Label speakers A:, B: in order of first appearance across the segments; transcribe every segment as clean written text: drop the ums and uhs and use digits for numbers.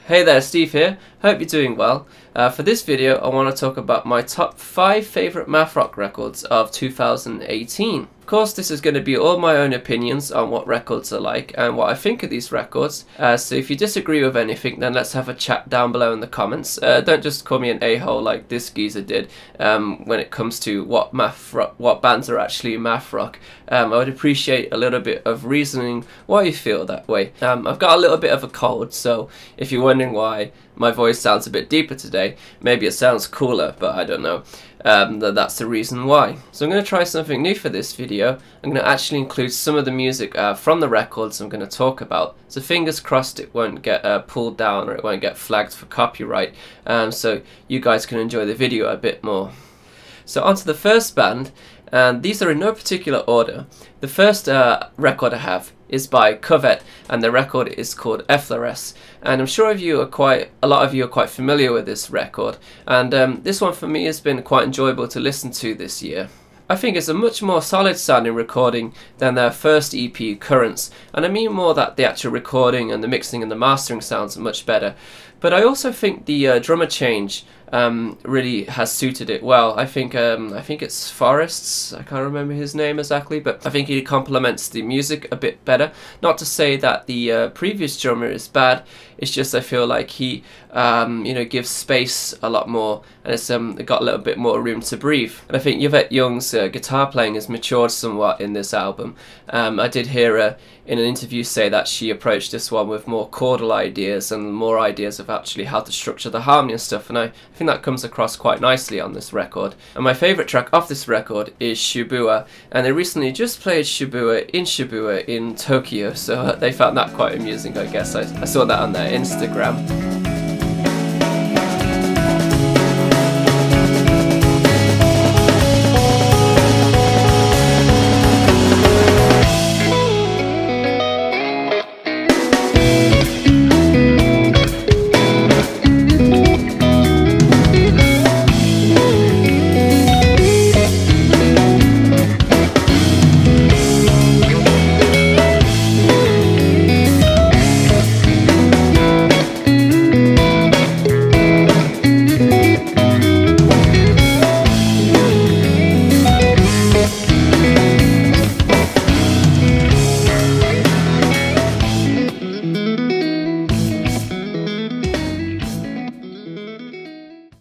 A: Hey there, Steve here. Hope you're doing well. For this video, I want to talk about my top 5 favourite math rock records of 2018. Of course, this is going to be all my own opinions on what records are like and what I think of these records. So if you disagree with anything, then let's have a chat down below in the comments. Don't just call me an a-hole like this geezer did when it comes to what bands are actually math rock. I would appreciate a little bit of reasoning why you feel that way. I've got a little bit of a cold, so if you're wondering why my voice sounds a bit deeper today, maybe it sounds cooler, but I don't know. That's the reason why. So I'm going to try something new for this video. I'm going to actually include some of the music from the records I'm going to talk about. So fingers crossed it won't get pulled down or it won't get flagged for copyright, so you guys can enjoy the video a bit more. So on to the first band, and these are in no particular order. The first record I have is by Kovet, and the record is called FACGCE, and I'm sure a lot of you are quite familiar with this record, and this one for me has been quite enjoyable to listen to this year. I think it's a much more solid sounding recording than their first EP, Currents, and I mean more that the actual recording and the mixing and the mastering sounds much better. But I also think the drummer change really has suited it well. I think it's Forests. I can't remember his name exactly, but I think he complements the music a bit better. Not to say that the previous drummer is bad. It's just I feel like he gives space a lot more, and it's got a little bit more room to breathe. And I think Yvette Young's guitar playing has matured somewhat in this album. I did hear her in an interview say that she approached this one with more chordal ideas and more ideas of actually how to structure the harmony and stuff, and I think that comes across quite nicely on this record. And my favourite track off this record is Shibuya, and they recently just played Shibuya in Tokyo, so they found that quite amusing, I guess. I saw that on their Instagram.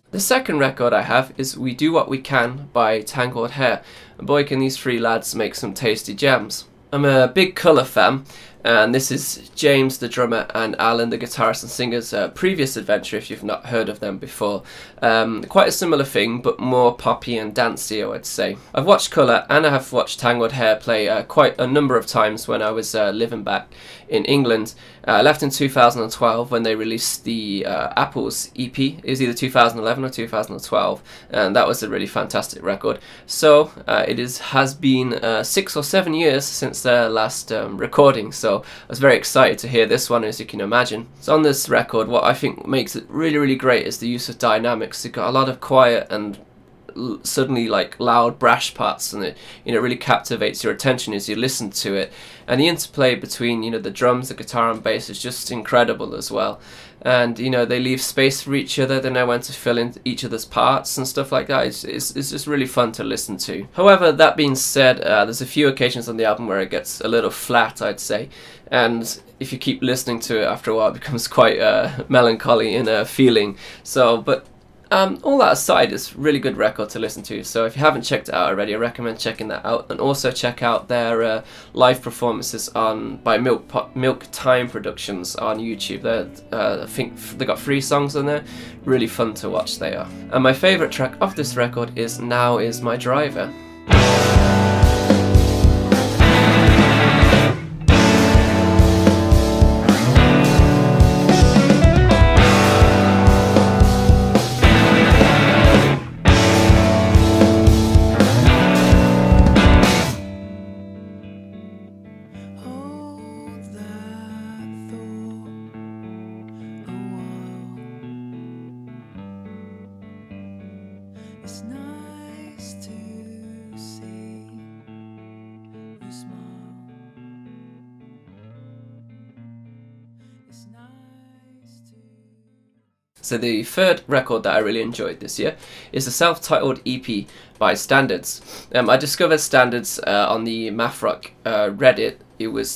A: The second record I have is We Do What We Can by Tangled, and boy can these three lads make some tasty jams. I'm a big colour fan, and this is James the drummer and Alan the guitarist and singer's previous adventure if you've not heard of them before. Quite a similar thing, but more poppy and dancey, I would say. I've watched Colour and I have watched Tangled play quite a number of times when I was living back in England. I left in 2012 when they released the Apples EP. It was either 2011 or 2012, and that was a really fantastic record. So it has been 6 or 7 years since their last recording, so I was very excited to hear this one, as you can imagine. So on this record, what I think makes it really great is the use of dynamics. You've got a lot of quiet and suddenly like loud brash parts, and it really captivates your attention as you listen to it, and the interplay between the drums, the guitar and bass is just incredible as well. And they leave space for each other, they know when to fill in each other's parts and stuff like that. It's just really fun to listen to. However, that being said, there's a few occasions on the album where it gets a little flat, I'd say, and if you keep listening to it after a while it becomes quite melancholy in a feeling. So but all that aside, it's a really good record to listen to, so if you haven't checked it out already, I recommend checking that out, and also check out their live performances by Milk Time Productions on YouTube. I think they got 3 songs on there, really fun to watch they are. And my favourite track off this record is Now Is My Driver.
B: It's nice to
A: So the third record that I really enjoyed this year is a self-titled EP by Standards. I discovered Standards on the Math Rock Reddit.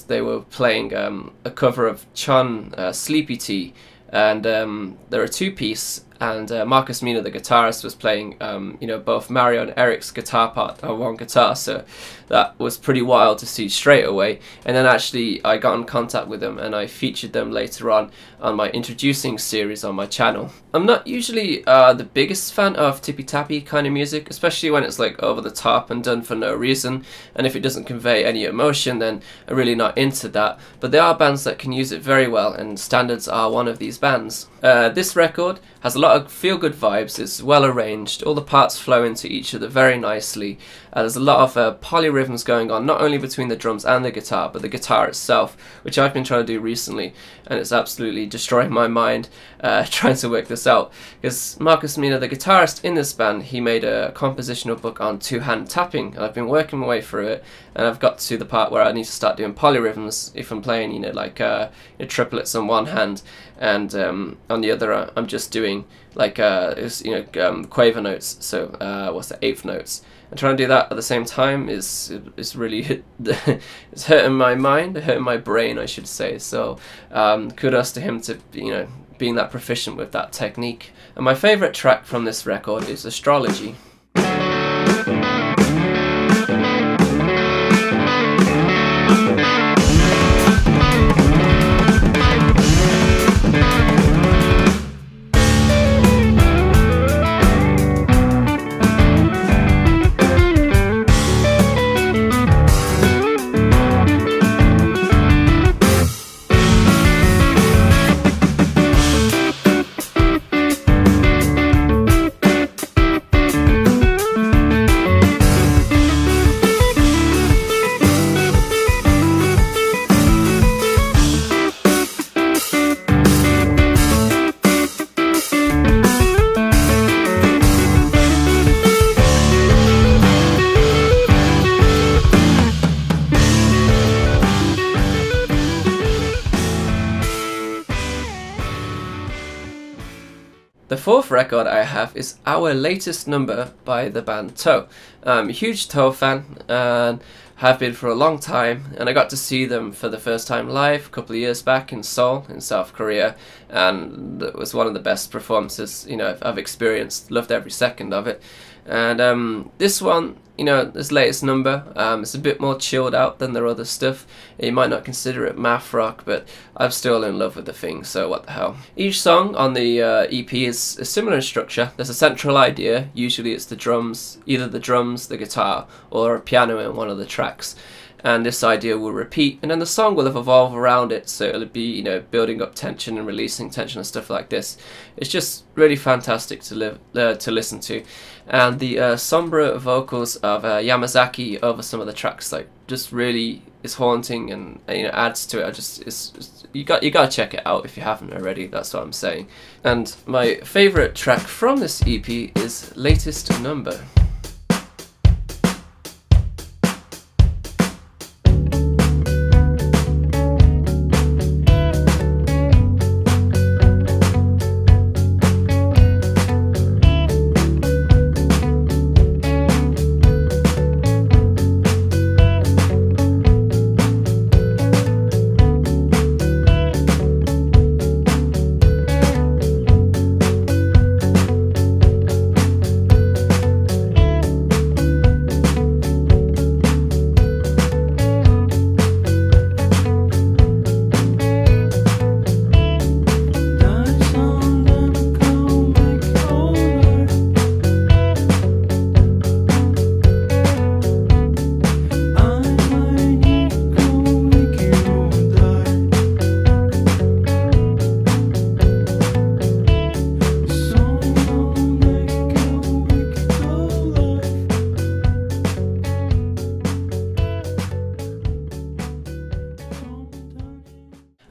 A: They were playing a cover of Chun Sleepy Tea, and they're a two-piece. And Marcus Mina, the guitarist, was playing, you know, both Mario and Eric's guitar part on one guitar, so that was pretty wild to see straight away. And then actually I got in contact with them and I featured them later on my introducing series on my channel. I'm not usually the biggest fan of tippy-tappy kind of music, especially when it's like over the top and done for no reason, and if it doesn't convey any emotion, then I'm really not into that. But there are bands that can use it very well, and Standards are one of these bands. This record has a lot of feel-good vibes. It's well arranged, all the parts flow into each other very nicely. There's a lot of polyrhythms going on, not only between the drums and the guitar, but the guitar itself, which I've been trying to do recently, and it's absolutely destroying my mind trying to work this out. Because Marcus Mina, the guitarist in this band, he made a compositional book on two-hand tapping, and I've been working my way through it, and I've got to the part where I need to start doing polyrhythms if I'm playing, you know, like triplets on one hand, and on the other I'm just doing like quaver notes, so what's the eighth notes, and trying to do that at the same time is really it's hurting my mind, hurting my brain, I should say. So kudos to him to, you know, being that proficient with that technique. And my favourite track from this record is Astrology. The fourth record I have is Our Latest Number by the band Toe. I'm a huge Toe fan and have been for a long time, and I got to see them for the first time live a couple of years back in Seoul in South Korea, and it was one of the best performances, you know, I've experienced. Loved every second of it. And this one, you know, this latest number, it's a bit more chilled out than their other stuff. You might not consider it math rock, but I'm still in love with the thing, so what the hell. Each song on the EP is a similar structure. There's a central idea. Usually it's the drums, either the drums, the guitar, or a piano in one of the tracks. And this idea will repeat, and then the song will evolve around it, so it'll be, you know, building up tension and releasing tension and stuff like this. It's just really fantastic to listen to, and the sombre vocals of Yamazaki over some of the tracks, like, just really is haunting, and you know, adds to it. You gotta check it out if you haven't already. That's what I'm saying. And my favorite track from this EP is Latest Number.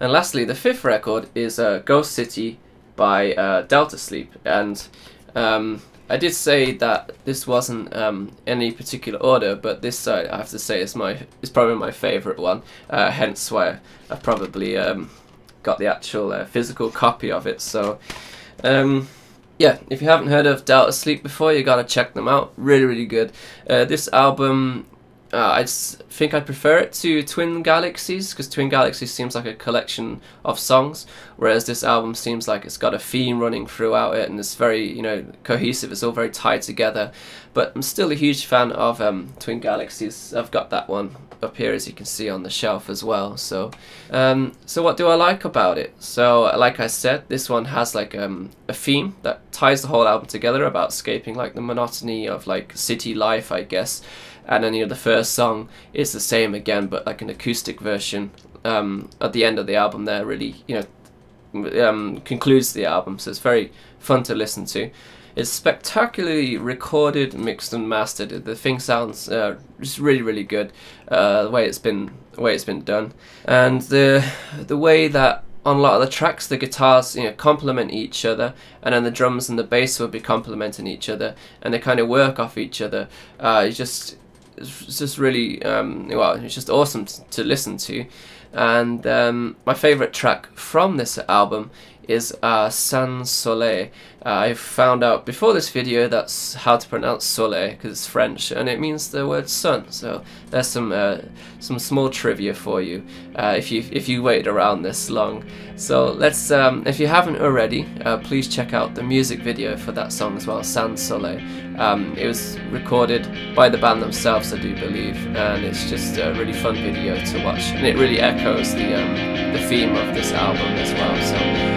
A: And lastly, the fifth record is Ghost City by Delta Sleep, and I did say that this wasn't any particular order, but this I have to say is probably my favourite one, hence why I've probably got the actual physical copy of it. So Yeah, if you haven't heard of Doubt Asleep before, you gotta check them out. Really, really good. This album, I think I prefer it to Twin Galaxies, because Twin Galaxies seems like a collection of songs, whereas this album seems like it's got a theme running throughout it, and it's very, you know, cohesive. It's all very tied together. But I'm still a huge fan of Twin Galaxies. I've got that one up here, as you can see, on the shelf as well. So what do I like about it? So like I said, this one has like a theme that ties the whole album together, about escaping like the monotony of like city life, I guess. And then, you know, the first song is the same again, but like an acoustic version at the end of the album there, really, you know, concludes the album. So it's very fun to listen to. It's spectacularly recorded, mixed and mastered. The thing sounds just really, really good. The way it's been done, and the way that on a lot of the tracks the guitars, you know, complement each other, and then the drums and the bass will be complementing each other, and they kind of work off each other. It's just really well, it's just awesome to listen to. And my favorite track from this album is San Soleil. I found out before this video that's how to pronounce soleil, because it's French and it means the word sun. So there's some small trivia for you if you waited around this long. So let's if you haven't already, please check out the music video for that song as well, San Soleil. It was recorded by the band themselves, I do believe, and it's just a really fun video to watch, and it really echoes the theme of this album as well. So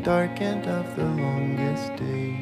B: dark end of the longest day.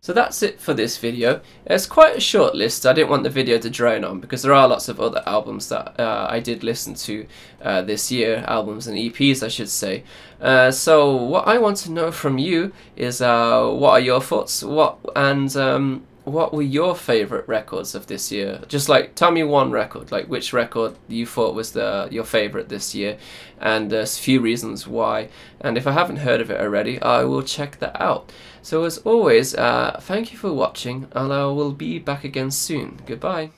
A: So that's it for this video. It's quite a short list. I didn't want the video to drone on because there are lots of other albums that I did listen to this year, albums and EPs I should say. So what I want to know from you is what are your thoughts? What were your favourite records of this year? Just like tell me one record, like which record you thought was your favourite this year, and a few reasons why. And if I haven't heard of it already, I will check that out. So as always, thank you for watching, and I will be back again soon. Goodbye.